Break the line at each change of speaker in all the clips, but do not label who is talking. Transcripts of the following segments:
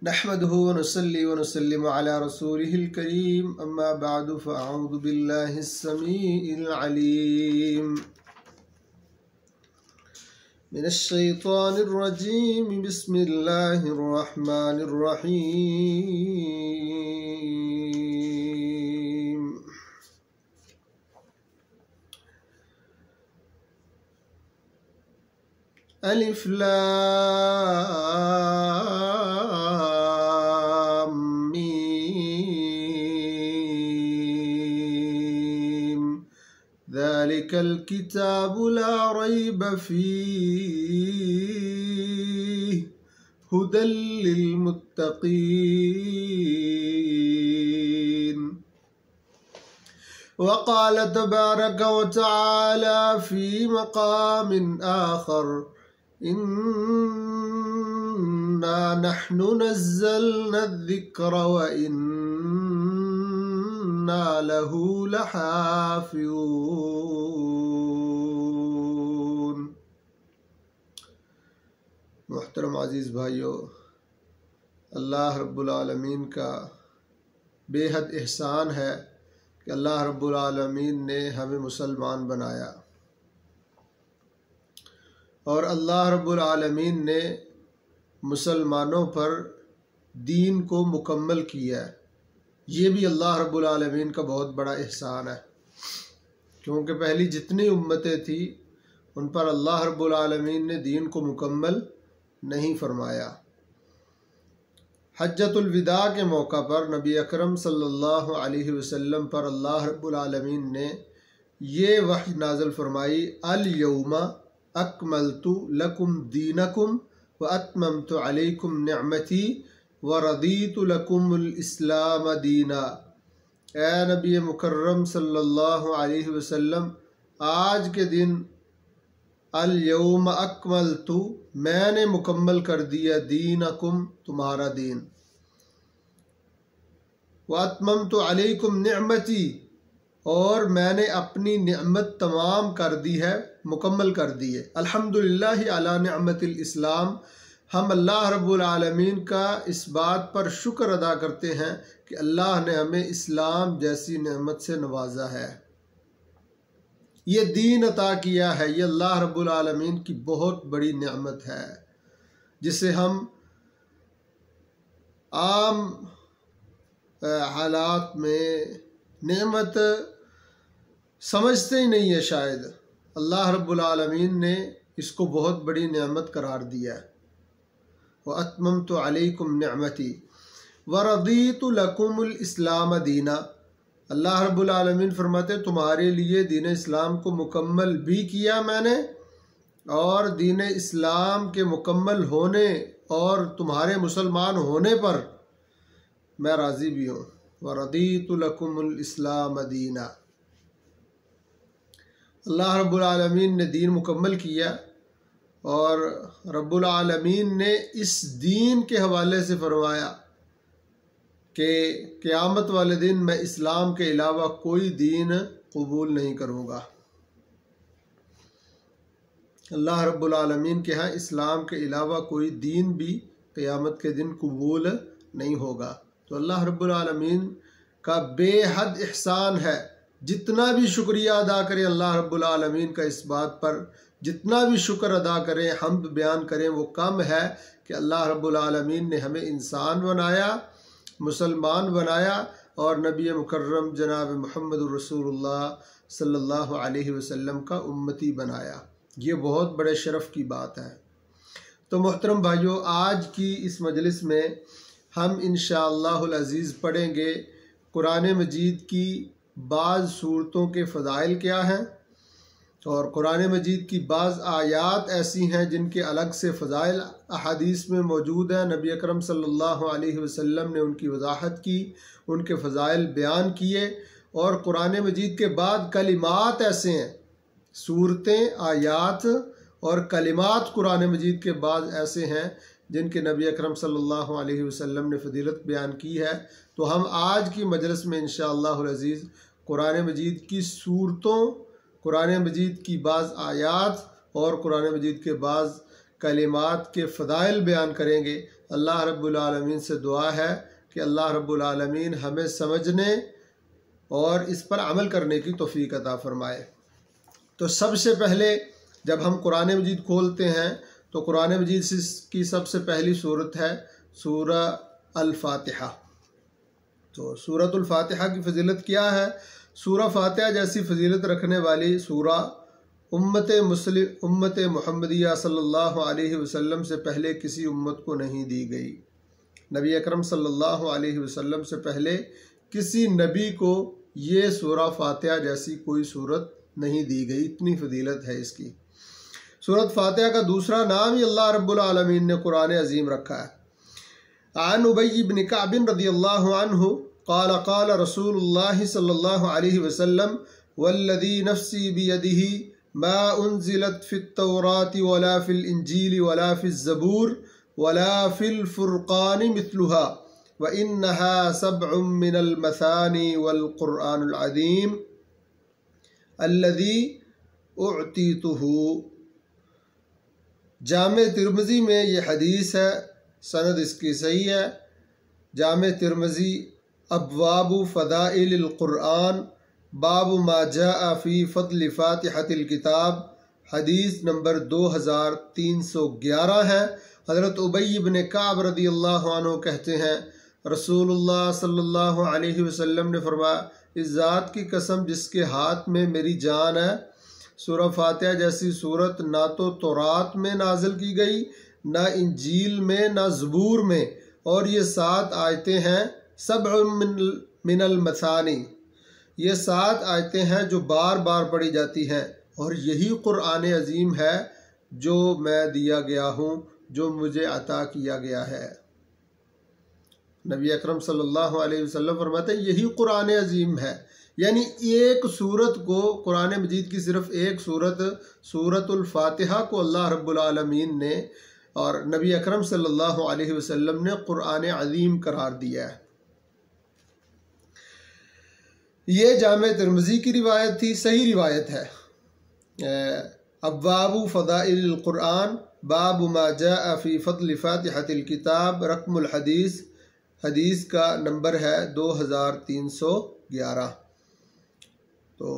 नहमदुहु व नुसल्ली व नुसल्लिमु अला रसूलिहिल करीम अम्मा बअदु फ़अऊज़ु बिल्लाहिस समीइल अलीम मिनश शैतानिर रजीम बिस्मिल्लाहिर रहमानिर रहीम। अलिफ लाम मीम ज़ालिकल किताबु ला रैब फ़ीहि हुदल लिल मुत्तक़ीन। वक़ाल तबारक व तआला फ़ी मक़ामिन आख़र इन्ना नहनु नज़्ज़लना ज़िक्र व इन्ना लहू लहाफ़िज़ून। मुहतरम अज़ीज़ भाइयों, अल्लाह रब्बुल आलमीन का बेहद एहसान है कि अल्लाह रब्बुल आलमीन ने हमें मुसलमान बनाया और अल्लाह रब्बुल आलमीन ने मुसलमानों पर दीन को मुकम्मल किया। ये भी अल्लाह रब्बुल आलमीन का बहुत बड़ा एहसान है, क्योंकि पहली जितनी उम्मतें थी उन पर अल्लाह रब्बुल आलमीन ने दीन को मुकम्मल नहीं फरमाया। हज्जतुल विदा के मौका पर नबी अकरम सल्लल्लाहु अलैहि वसल्लम पर अल्लाह रब्बुल आलमीन ने ये वही नाज़िल फरमाई, अल यौमा अकमलतु लकुम दीनकुम व अतममतु अलैकुम निअमती व रदीतु लकुमुल इस्लाम दीना। ए नबी मुकर्रम सल्लल्लाहु अलैहि वसल्लम, आज के दिन अल यौम अकमलतु, मैंने मुकम्मल कर दिया, दीनकुम, तुम्हारा दीन, व अतममतु अलैकुम निअमती, और मैंने अपनी निअमत तमाम कर दी है, मुकम्मल कर दी है। अल्हम्दुलिल्लाहि अला निअमतिल इस्लाम। हम अल्लाह रब्बुल आलमीन का इस बात पर शुक्र अदा करते हैं कि अल्लाह ने हमें इस्लाम जैसी नेमत से नवाजा है, ये दीन अता किया है। ये अल्लाह रब्बुल आलमीन की बहुत बड़ी नेमत है, जिसे हम आम हालात में नेमत समझते ही नहीं है। शायद अल्लाह रब्बुल आलमीन ने इसको बहुत बड़ी नेमत करार दिया है। व अतममतु अलैकुम निअमती व रदीतु लकुमुल इस्लाम दीना। अल्लाह रब्बुल आलमीन फरमाते, तुम्हारे लिए दीन इस्लाम को मुकम्मल भी किया मैंने, और दीन इस्लाम के मुकम्मल होने और तुम्हारे मुसलमान होने पर मैं राज़ी भी हूँ। व रदीतु लकुमुल इस्लाम दीना। अल्लाह रब्बुल आलमीन ने दीन मुकम्मल किया, और रब्बुल आलमीन ने इस दीन के हवाले से फरमाया कि क़यामत वाले दिन मैं इस्लाम के अलावा कोई दीन कबूल नहीं करूँगा। अल्लाह रब्बुल आलमीन के यहाँ इस्लाम के अलावा कोई दीन भी क़यामत के दिन कबूल नहीं होगा। तो अल्लाह रब्बुल आलमीन का बेहद एहसान है। जितना भी शुक्रिया अदा करें अल्लाह रब्बुल आलमीन का इस बात पर, जितना भी शुक्र अदा करें, हम्द बयान करें, वो कम है कि अल्लाह रब्बुल आलमीन ने हमें इंसान बनाया, मुसलमान बनाया, और नबी मुकर्रम जनाब मुहम्मद रसूलुल्लाह सल्लल्लाहु अलैहि वसल्लम का उम्मती बनाया। ये बहुत बड़े शरफ़ की बात है। तो मोहतरम भाइयों, आज की इस मजलिस में हम इंशाअल्लाहुल अज़ीज़ पढ़ेंगे कुरान मजीद की बाज़ सूरतों के फ़ज़ाइल क्या हैं, और कुरान मजीद की बाज़ आयात ऐसी हैं जिनके अलग से फ़ज़ाइल अहादीस में मौजूद हैं। नबी अकरम सल्लल्लाहु अलैहि वसल्लम ने उनकी वज़ाहत की, उनके फ़ज़ाइल बयान किए। और कुरान मजीद के बाद कलिमात ऐसे हैं, सूरतें, आयात और कलिमात कुरान मजीद के बाद ऐसे हैं जिनके नबी अकरम सल्लल्लाहु अलैहि वसल्लम ने फ़जीलत बयान की है। तो हम आज की मजलिस में इंशाअल्लाहुल अज़ीज़ कुरान मजीद की सूरतों, कुरान मजीद की बाज़ आयात और कुरान मजीद के बाज़ कलिमात के फ़दाइल बयान करेंगे। अल्लाह रब्बुल आलमीन से दुआ है कि अल्लाह रब्बुल आलमीन हमें समझने और इस पर अमल करने की तौफीक अता फरमाए। तो सबसे पहले जब हम कुरान मजीद खोलते हैं तो कुरान मजीद की सबसे पहली सूरत है सूरह अल-फातिहा। तो सूरतुल फातिहा की फ़जीलत क्या है? सूरह फातिहा जैसी फ़जीलत रखने वाली सूरह उम्मत मुहम्मदिया सल्लल्लाहु अलैहि वसल्लम से पहले किसी उम्मत को नहीं दी गई। नबी अकरम सल्लल्लाहु अलैहि वसल्लम से पहले किसी नबी को ये सूरह फातिहा जैसी कोई सूरत नहीं दी गई। इतनी फ़जीलत है इसकी। सूरत फातिहा का दूसरा नाम ही अल्लाह रब्बुल आलमीन ने कुरान अज़ीम रखा है। अन उबई इब्न कअब रज़ियल्लाहु अन्हु क़ाल क़ाल रसूलुल्लाह सल्लल्लाहु अलैहि वसल्लम वल्लज़ी नफ़्सी बियदिही मा उन्ज़िलत फ़ित तौराति वला फ़िल इंजील वला फ़िज़ ज़बूर वला फ़िल फ़ुरक़ान मिस्लुहा व इन्नहा सबअुम मिनल मसानी वल क़ुरआनुल अज़ीम अल्लज़ी उअतीतुहु। जामे तिर्मिज़ी में ये हदीस है, सनद इसकी सही है। जामे तिर्मिज़ी अब्वाबु फ़दाइलिल क़ुरआन बाबु मा जाअ फ़ी फ़द्ल फ़ातिहतिल किताब हदीस नंबर 2311 है। हज़रत उबई इब्न कअब रज़ियल्लाहु अन्हु कहते हैं रसूलुल्लाह सल्लल्लाहु अलैहि वसल्लम ने फरमाया, इस ज़ात की कसम जिसके हाथ में मेरी जान है, सूरह फातिहा जैसी सूरत ना तो तौरात में नाजिल की गई, ना इंजील में, ना ज़बूर में। और ये 7 आयतें हैं सबअुम मिनल मसानी, ये 7 आयतें हैं जो बार बार पढ़ी जाती हैं। और यही कुरान अज़ीम है जो मैं दिया गया हूँ, जो मुझे अता किया गया है। नबी अकरम सल्लल्लाहु अलैहि वसल्लम फरमाते हैं यही कुरान अज़ीम है। यानी एक सूरत को, कुरान मजीद की सिर्फ एक सूरत सूरतुल फातिहा को अल्लाह रब्बुल आलमीन ने और नबी अकरम सल्लल्लाहु अलैहि वसल्लम ने कुरान अज़ीम करार दिया है। ये जामे तिर्मिज़ी की रिवायत थी, सही रिवायत है। अब्वाबु फ़दाइलिल क़ुरआन बाबु मा जाअ फ़ी फ़द्ल फ़ातिहतिल किताब रक़मुल हदीस, हदीस का नंबर है 2311। तो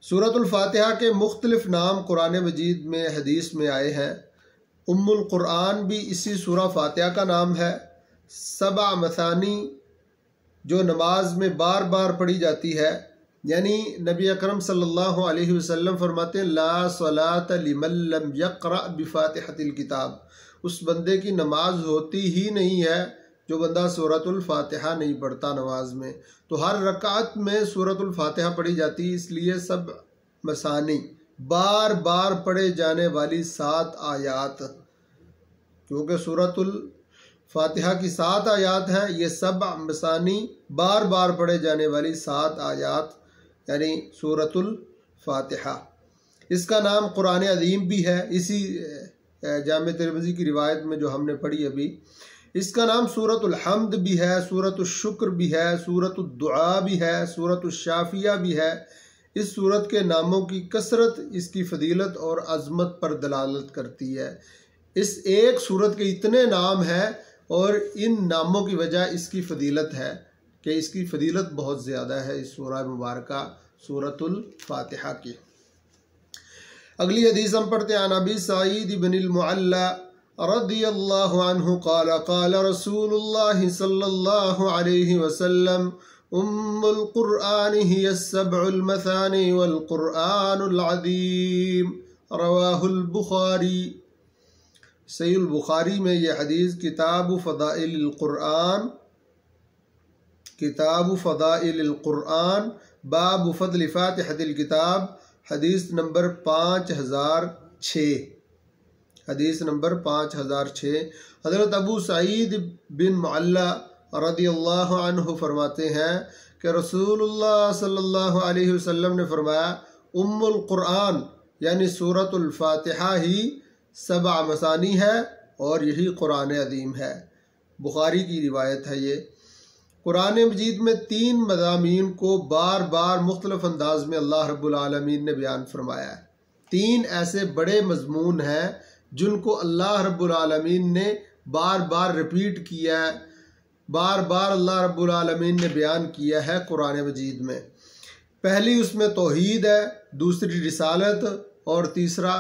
सूरतुल फातिहा के मुख्तलिफ नाम कुरान मजीद में हदीस में आए हैं। उम्मुल क़ुरआन भी इसी सूरह फातिहा का नाम है। सबा मसानी जो नमाज में बार बार पढ़ी जाती है, यानी नबी अकरम सल्लल्लाहु अलैहि वसल्लम फरमाते हैं ला सलात लिमन लम यक़रा बिफ़ातिहतिल किताब, उस बंदे की नमाज होती ही नहीं है जो बंदा सूरतुल फातिहा नहीं पढ़ता नमाज में। तो हर रकात में सूरतुल फातिहा पढ़ी जाती है, इसलिए सब मसानी बार बार पढ़े जाने वाली 7 आयात, क्योंकि सूरतुल फातिहा की 7 आयात है, ये सब मसानी बार बार पढ़े जाने वाली 7 आयात यानी सूरतुल फातिहा। इसका नाम कुरान अज़ीम भी है। इसी जामे तिर्मिज़ी की रिवायत में जो हमने पढ़ी अभी, इसका नाम सूरतुल हम्द भी है, सूरतुल शुक्र भी है, सूरतुल दुआ भी है, सूरतुल शाफिया भी है। इस सूरत के नामों की कसरत इसकी फ़जीलत और अज़मत पर दलालत करती है। इस एक सूरत के इतने नाम हैं और इन नामों की वजह इसकी फ़जीलत है कि इसकी फ़जीलत बहुत ज़्यादा है इस सूरह मुबारका सूरतुल फातिहा की। अगली हदीस हम पढ़ते हैं। नबी सईद इब्नुल मुअल्ला रज़ियल्लाहु अन्हु क़ाल क़ाल रसूलुल्लाह सल्लल्लाहु अलैहि वसल्लम उम्मुल क़ुरआन हिय सबउल मसानी वल क़ुरआनुल अज़ीम रवाहुल बुखारी। सहीहुल बुखारी में यह हदीस किताब फ़दाइलिल क़ुरआन, किताब फ़दाइलिल क़ुरआन बाब फ़द्ल फ़ातिहतिल किताब हदीस नंबर 5006, हदीस नंबर 5006। हज़रत अबू सईद बिन मुअल्ला रज़ियल्लाहु अन्हु फरमाते हैं कि रसूलुल्लाह सल्लल्लाहु अलैहि वसल्लम ने फरमाया उम्मुल क़ुरआन यानी सूरतुल फातिहा ही सबा मसानी है और यही कुरान अज़ीम है। बुखारी की रिवायत है। ये कुरान मजीद में 3 मज़ामीन को बार बार मुख्तलिफ अंदाज में अल्लाह रब्बुल आलमीन ने बयान फरमाया है। 3 ऐसे बड़े मज़मून हैं जिनको अल्लाह रब्बुल आलमीन ने बार बार रिपीट किया है, बार बार अल्लाह रब्बुल आलमीन ने बयान किया है कुरान मजीद में। पहली उसमें तौहीद है, दूसरी रिसालत और तीसरा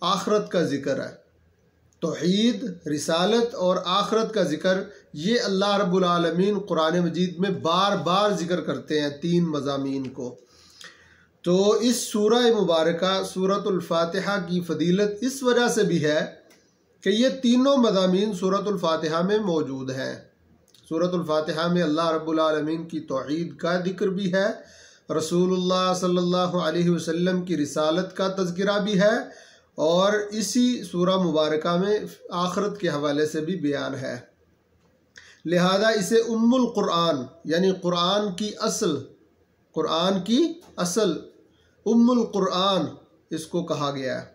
आखरत का ज़िक्र है। तौहीद, रिसालत और आखरत का ज़िक्र ये अल्लाह रब्बुल आलमीन कुरान मजीद में बार बार ज़िक्र करते हैं, तीन मज़ामीन को। तो इस सूरह मुबारका सूरतुल फातिहा की फ़जीलत इस वजह से भी है कि ये तीनों मज़ामीन सूरतुल फातिहा में मौजूद हैं। सूरतुल फातिहा में अल्लाह रब्बुल आलमीन की तौहीद का ज़िक्र भी है, रसूलुल्लाह सल्लल्लाहु अलैहि वसल्लम की रिसालत का तज़किरा भी है, और इसी सूरह मुबारका में आखरत के हवाले से भी बयान है। लिहाजा इसे उम्मुल कुरान यानी कुरान की असल उम्मुल कुरान इसको कहा गया है।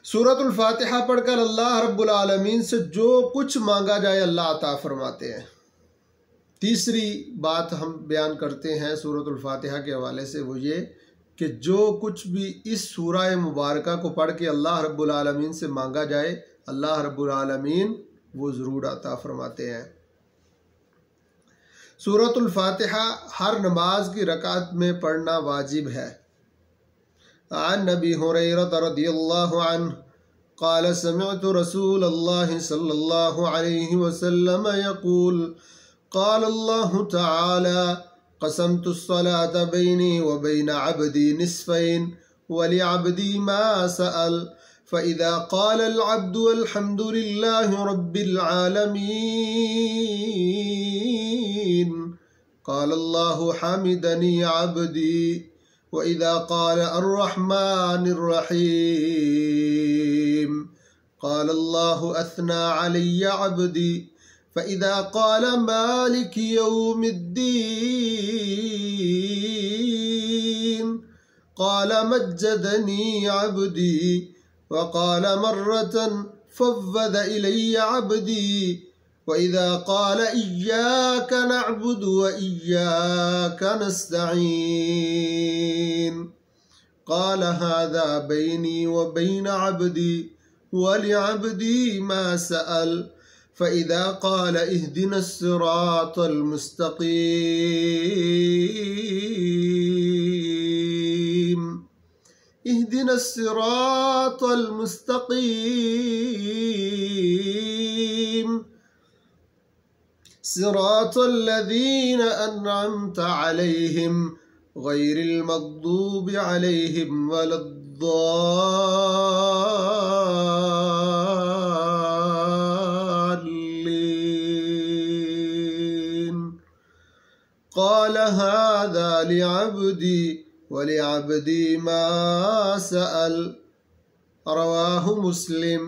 सूरतुल फातिहा पढ़कर अल्लाह रब्बुल आलमीन से जो कुछ मांगा जाए अल्लाह अता फरमाते हैं। तीसरी बात हम बयान करते हैं सूरतुल फातिहा के हवाले से, वो ये कि जो कुछ भी इस सूरह मुबारका को पढ़ के अल्लाह रब्बुल आलमीन से मांगा जाए अल्लाह रब्बुल आलमीन वो ज़रूर अता फरमाते हैं। सूरतुल फातिहा हर नमाज की रकात में पढ़ना वाजिब है। अन नबी हुरैरा रज़ियल्लाहु अन्हु क़ाल समिअतु रसूलल्लाहि सल्लल्लाहु अलैहि वसल्लम यक़ूल क़ाल अल्लाहु तआला क़समतुस सलाता बैनी व बैन अब्दी निस्फ़ैन व लिअब्दी मा सअल फ़इज़ा क़ाल अल अब्दु अल्हम्दुलिल्लाहि रब्बिल आलमीन क़ाल अल्लाहु हमिदनी अब्दी व इज़ा क़ाल अर्रहमानिर रहीम क़ाल अल्लाहु अथना अलय्या अब्दी फ़इज़ा क़ाल मालिक यौमिद्दीन क़ाल मज्जदनी अब्दी व क़ाल मर्रतन फ़व्वद इलय्या अब्दी व इज़ा क़ाल इय्याक नअबुदु व इय्याक नस्तईन क़ाल हाज़ा बैनी व बैन अब्दी व लिअब्दी मा सअल फ़इज़ा क़ाल इहदिनस सिरातल मुस्तक़ीम इहदिनस सिरातल मुस्तक़ीम सिरातल लज़ीना अनअमत अलैहिम गैरिल मग़दूबि अलैहिम वलद्दाल्लीन क़ाल हाज़ा लिअब्दी व लिअब्दी मा सअल रवाहु मुस्लिम।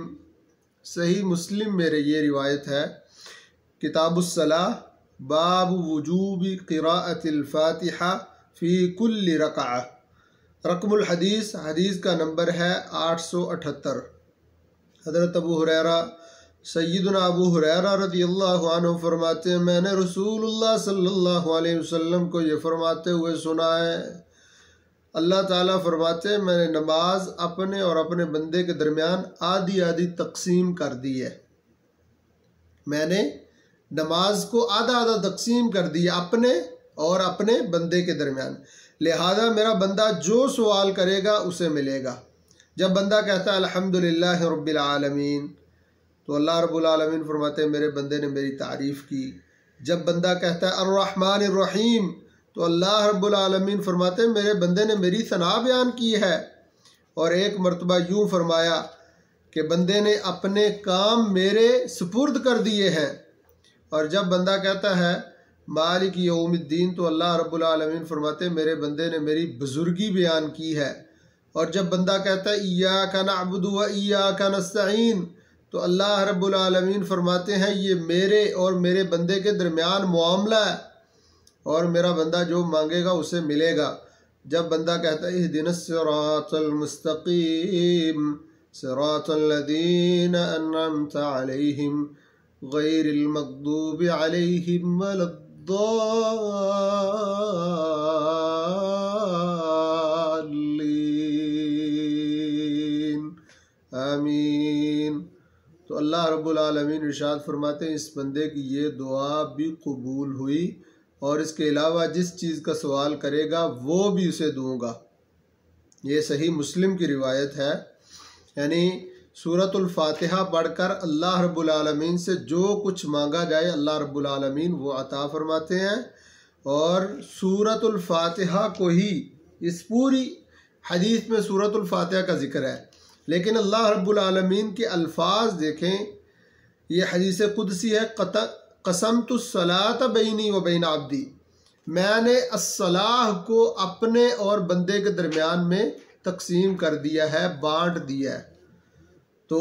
सही मुस्लिम में ये रिवायत है। किताबुस्सलाह बाब वुजूबी क़िराअतिल फ़ातिहा फ़ी कुल्ली रक़अह। रक़मुल हदीस, हदीस का नंबर है 878। हज़रत अबू हुरैरा सय्यदुना अबू हुरैरा रज़ियल्लाहु अन्हु फरमाते हैं, मैंने रसूलुल्लाह सल्लल्लाहु अलैहि वसल्लम को ये फरमाते हुए सुना है, अल्लाह ताला फरमाते हैं मैंने नमाज अपने और अपने बंदे के दरमियान आधी आधी तकसीम कर दी है। मैंने नमाज को आधा आधा तकसीम कर दिया अपने और अपने बंदे के दरमियान। लिहाजा मेरा बंदा जो सवाल करेगा उसे मिलेगा। जब बंदा कहता है अल्हम्दुलिल्लाहि रब्बिल आलमीन तो अल्लाह रब्बुल आलमीन फरमाते हैं मेरे बंदे ने मेरी तारीफ़ की। जब बंदा कहता है अर्रहमानिर रहीम तो अल्लाह रब्बुल आलमीन फरमाते हैं मेरे बंदे ने मेरी सना बयान की है। और एक मरतबा यूँ फरमाया कि बंदे ने अपने काम मेरे सुपुर्द कर दिए हैं। और जब बंदा कहता है मालिक यौमिद्दीन तो अल्लाह रब्बुल आलमीन फरमाते हैं मेरे बंदे ने मेरी बुजुर्गी बयान की है। और जब बंदा कहता है इय्याका नअबुदु व इय्याका नस्तईन तो अल्लाह रब्बुल आलमीन फरमाते हैं ये मेरे और मेरे बंदे के दरमियान मुआमला है और मेरा बंदा जो मांगेगा उसे मिलेगा। जब बंदा कहता है इहदिनस सिरातल मुस्तक़ीम सिरातल लज़ीना अनअमता अलैहिम गैरिल मग़दूबि अलैहिम वलद्दाल्लीन आमीन। तो अल्लाह रब्बुल आलमीन इरशाद फरमाते हैं, इस बंदे की ये दुआ भी कबूल हुई और इसके अलावा जिस चीज़ का सवाल करेगा वो भी उसे दूंगा। ये सही मुस्लिम की रिवायत है। यानी सूरतुल फातिहा पढ़कर अल्लाह रब्बुल आलमीन से जो कुछ मांगा जाए अल्लाह रब्बुल आलमीन वो अता फरमाते हैं। और सूरतुल फातिहा को ही, इस पूरी हदीस में सूरतुल फातिहा का जिक्र है, लेकिन अल्लाह रब्बुल आलमीन के अल्फाज देखें। ये हदीस कुदसी है, कसमतुस सलात बैनी व बैन अब्दी, मैंने अस्सलाह को अपने और बंदे के दरमियान में तकसीम कर दिया है, बांट दिया है। तो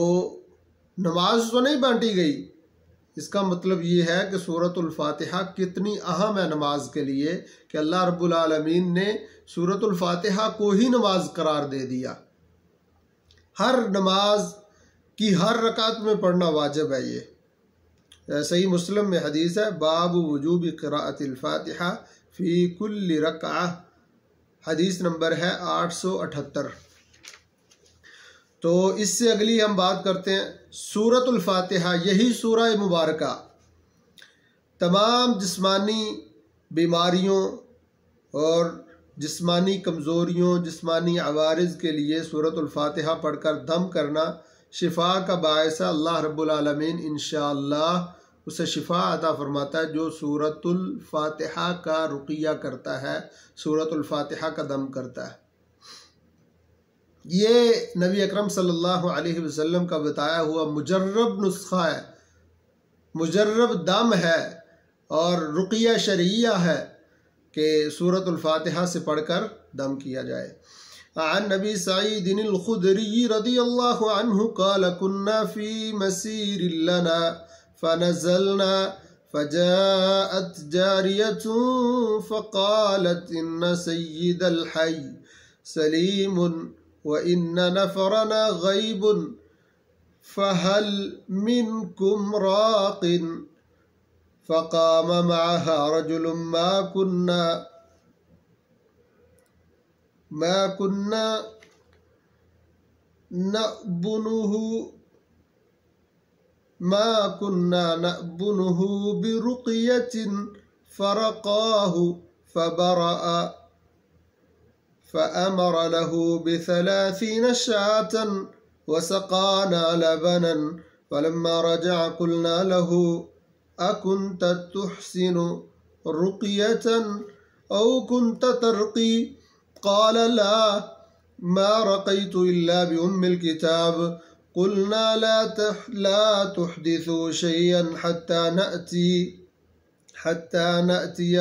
नमाज तो नहीं बांटी गई। इसका मतलब ये है कि सूरतुल फातिहा कितनी अहम है नमाज के लिए कि अल्लाह रब्बुल आलमीन ने सूरतुल फातिहा को ही नमाज करार दे दिया। हर नमाज की हर रकात में पढ़ना वाजिब है। ये सही मुस्लिम में हदीस है, बाबु वजूबी क़िराअतिल फातिहा फ़ी कुल्ली रकअह, हदीस नंबर है 878। तो इससे अगली हम बात करते हैं सूरतुल फातिहा। यही सूरह मुबारका तमाम जिस्मानी बीमारियों और जिस्मानी कमज़ोरियों, जिस्मानी अवारिज़ के लिए सूरतुल फातिहा पढ़कर दम करना शिफा का बायस है। अल्लाह रब्बुल आलमीन इंशाअल्लाह उसे शिफा अता फरमाता है जो सूरतुल फातिहा का रुक़िया करता है, सूरतुल फातिहा का दम करता है। ये नबी अकरम सल्लल्लाहु अलैहि वसल्लम का बताया हुआ मुजर्रब नुस्खा है, मुजर्रब दम है और रुक़िया शरइया है कि सूरतुल फातिहा से पढ़कर दम किया जाए। अन नबी सईदिल खुदरी रज़ियल्लाहु अन्हु क़ाल कुन्ना फ़ी मसीरिन लना फ़नज़लना फ़जाअत जारियतुन फ़क़ालत इन्न सय्यिदल हय्य सलीमुन व इन्न नफ़रना गय्बुन फ़हल मिनकुम राक़िन फ़क़ाम मअहा रजुलुन मा कुन्ना नअबुनुहु बिरुक़यतिन फ़रक़ाहु फ़बरअ फ़अमर लहु बिसलासीन शातन वसक़ाना लबनन फ़लम्मा रजअ क़ुलना लहु अकुन्त तुहसिनु रुक़यतन औ कुन्त तर्क़ी क़ाल ला मा रक़यतु इल्ला बिउम्मिल किताब क़ुलना ला तुहदिसु शयअन हत्ता नअती औ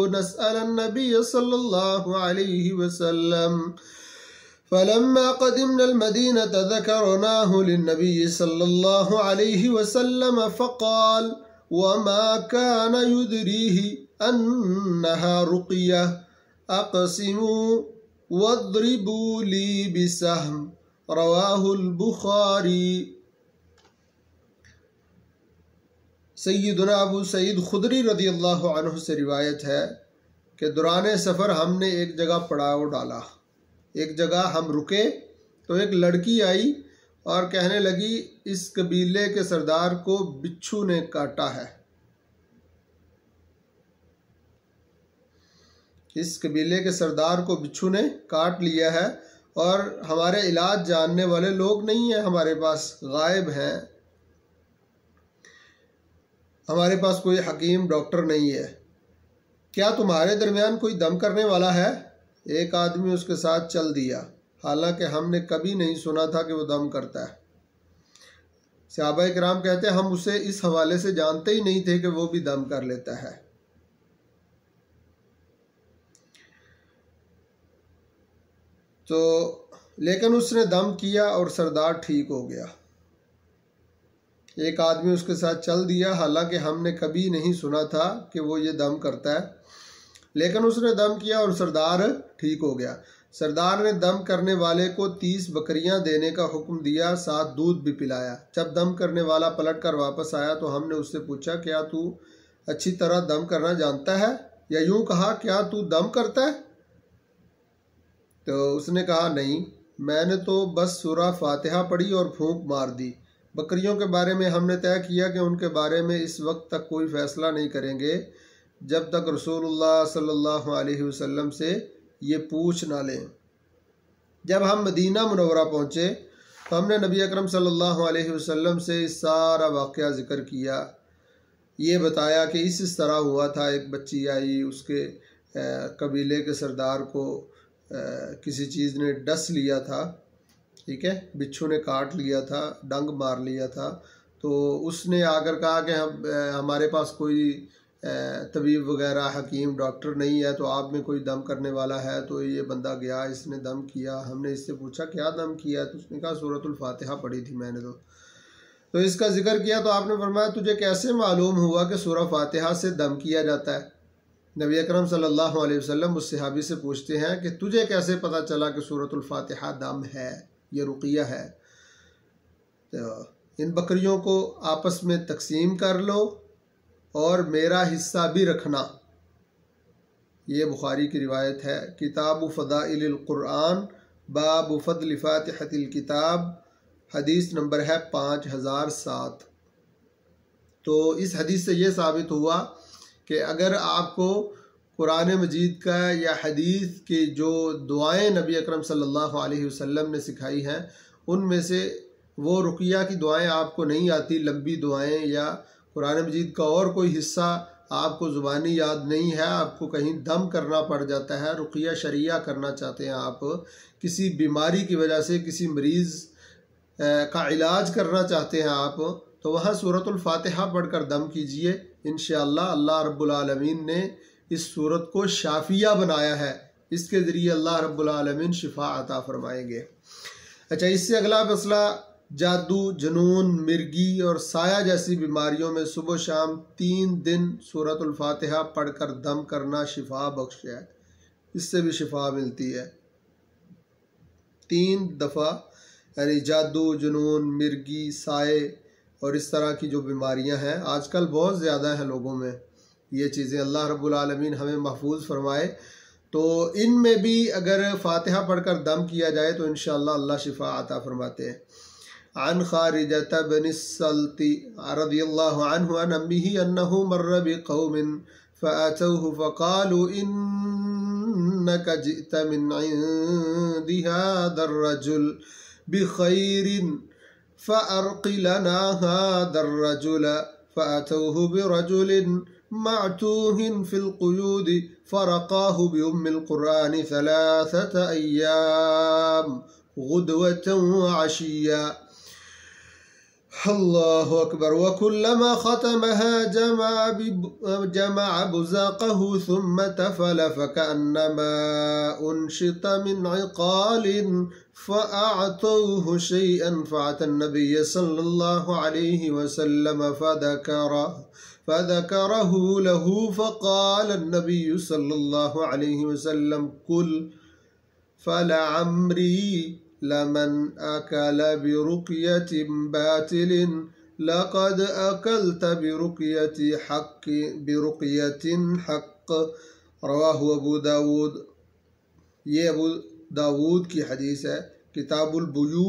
नस्अलन नबिय्य सल्लल्लाहु अलैहि वसल्लम फलम्मा क़दिमनल मदीनत ज़करनाहु लिन्नबिय्य सल्लल्लाहु अलैहि वसल्लम फ़क़ाल वमा कान युदरीहि अन्नहा रुक़िया अक़सिमू वद्रिबू ली बिसहम रवाहुल बुखारी। सय्यदुना अबू सईद खुदरी रज़ियल्लाहु अन्हु से रिवायत है कि दौरान सफ़र हमने एक जगह पड़ाव डाला, एक जगह हम रुके तो एक लड़की आई और कहने लगी इस कबीले के सरदार को बिच्छू ने काटा है, इस कबीले के सरदार को बिच्छू ने काट लिया है और हमारे इलाज जानने वाले लोग नहीं हैं, हमारे पास गायब हैं, हमारे पास कोई हकीम डॉक्टर नहीं है, क्या तुम्हारे दरमियान कोई दम करने वाला है? एक आदमी उसके साथ चल दिया, हालांकि हमने कभी नहीं सुना था कि वो दम करता है। सहाबा किराम कहते हैं हम उसे इस हवाले से जानते ही नहीं थे कि वो भी दम कर लेता है। तो लेकिन उसने दम किया और सरदार ठीक हो गया। एक आदमी उसके साथ चल दिया, हालांकि हमने कभी नहीं सुना था कि वो ये दम करता है, लेकिन उसने दम किया और सरदार ठीक हो गया। सरदार ने दम करने वाले को 30 बकरियां देने का हुक्म दिया, साथ दूध भी पिलाया। जब दम करने वाला पलट कर वापस आया तो हमने उससे पूछा क्या तू अच्छी तरह दम करना जानता है, या यूं कहा क्या तू दम करता है? तो उसने कहा नहीं, मैंने तो बस सूरा फातिहा पढ़ी और फूंक मार दी। बकरियों के बारे में हमने तय किया कि उनके बारे में इस वक्त तक कोई फ़ैसला नहीं करेंगे जब तक रसूलुल्लाह सल्लल्लाहु अलैहि वसल्लम से ये पूछ ना लें। जब हम मदीना मुनव्वरा पहुँचे तो हमने नबी अकरम सल्लल्लाहु अलैहि वसल्लम से इस सारा वाक़या ज़िक्र किया। ये बताया कि इस तरह हुआ था, एक बच्ची आई, उसके कबीले के सरदार को किसी चीज़ ने डस लिया था, ठीक है, बिच्छू ने काट लिया था, डंग मार लिया था। तो उसने आकर कहा कि हमारे पास कोई तबीब वगैरह, हकीम, डॉक्टर नहीं है, तो आप में कोई दम करने वाला है। तो ये बंदा गया, इसने दम किया। हमने इससे पूछा क्या दम किया, तो उसने कहा सूरतुल फातिहा पढ़ी थी मैंने तो इसका जिक्र किया। तो आपने फरमाया तुझे कैसे मालूम हुआ कि सूरह फातिहा से दम किया जाता है? नबी अकरम सल्लल्लाहु अलैहि वसल्लम उस सहाबी से पूछते हैं कि तुझे कैसे पता चला कि सूरतुल फातिहा दम है, ये रुकिया है? तो इन बकरियों को आपस में तकसीम कर लो और मेरा हिस्सा भी रखना। ये बुखारी की रिवायत है। किताब फ़दाइल कुरान बाब फ़द्ल फ़ातिहतिल किताब, हदीस नंबर है 5007। तो इस हदीस से ये साबित हुआ कि अगर आपको कुरान मजीद का या हदीस की जो दुआएं नबी अकरम सल्लल्लाहु अलैहि वसल्लम ने सिखाई हैं, उनमें से वो रुकिया की दुआएं आपको नहीं आती, लंबी दुआएं, या कुरान मजीद का और कोई हिस्सा आपको ज़ुबानी याद नहीं है, आपको कहीं दम करना पड़ जाता है, रुकिया शरिया करना चाहते हैं आप, किसी बीमारी की वजह से किसी मरीज़ का इलाज करना चाहते हैं आप, तो वहाँ सूरतुल फातिहा पढ़कर दम कीजिए। इंशाअल्लाह अल्लाह रब्बुल आलमीन ने इस सूरत को शाफिया बनाया है, इसके ज़रिए अल्लाह रब्बुल आलमीन शिफा अता फरमाएंगे। अच्छा, इससे अगला मसला जादू, जुनून, मिर्गी और साया जैसी बीमारियों में सुबह शाम 3 दिन सूरतुल फातिहा पढ़कर दम करना शिफा बख्श है। इससे भी शिफा मिलती है 3 दफ़ा, यानी जादू, जुनून, मिर्गी, साए और इस तरह की जो बीमारियां हैं आजकल बहुत ज़्यादा हैं लोगों में, ये चीज़ें अल्लाह रब्बुल आलमीन हमें महफूज फरमाए। तो इनमें भी अगर फातिहा पढ़कर दम किया जाए तो इंशाअल्लाह अल्लाह शिफा अता फरमाते हैं। अन खारिजत बिन सल्ती रज़ियल्लाहु अन्हु अन अम्मिही अन्नहु मर्र बिक़ौमिन फ़अतौहु फ़क़ालू इन्नका जिअत मिन इंदि हाज़ा अर्रजुल बिखैरिन फ़अर्क़ि लना हाज़ा अर्रजुल फ़अतौहु बिरजुलिन मअतूहिन फ़िल क़ुयूद फ़रक़ाहु बिउम्मिल क़ुरआन सलासत अय्याम गुदवतन व अशिय्या। अल्लाहु अकबर। वकुल्लमा ख़तमहा जमअ बुज़ाक़हु सुम्मा तफ़ल फ़कअन्नमा उनशित मिन इक़ालिन फ़अअतौहु शैअन फ़अता अन्नबिय्य सल्लल्लाहु अलैहि वसल्लम फ़ज़करहु लहु फ़क़ाल अन्नबिय्यु सल्लल्लाहु अलैहि वसल्लम कुल फ़लअम्री लमन अकल बिरुक़यतिन बातिलिन लक़द अकल्त बिरुक़यतिन हक़। रवाहु अबू दाऊद। ये अबू दाऊद की हदीस है। किताबुल बुयू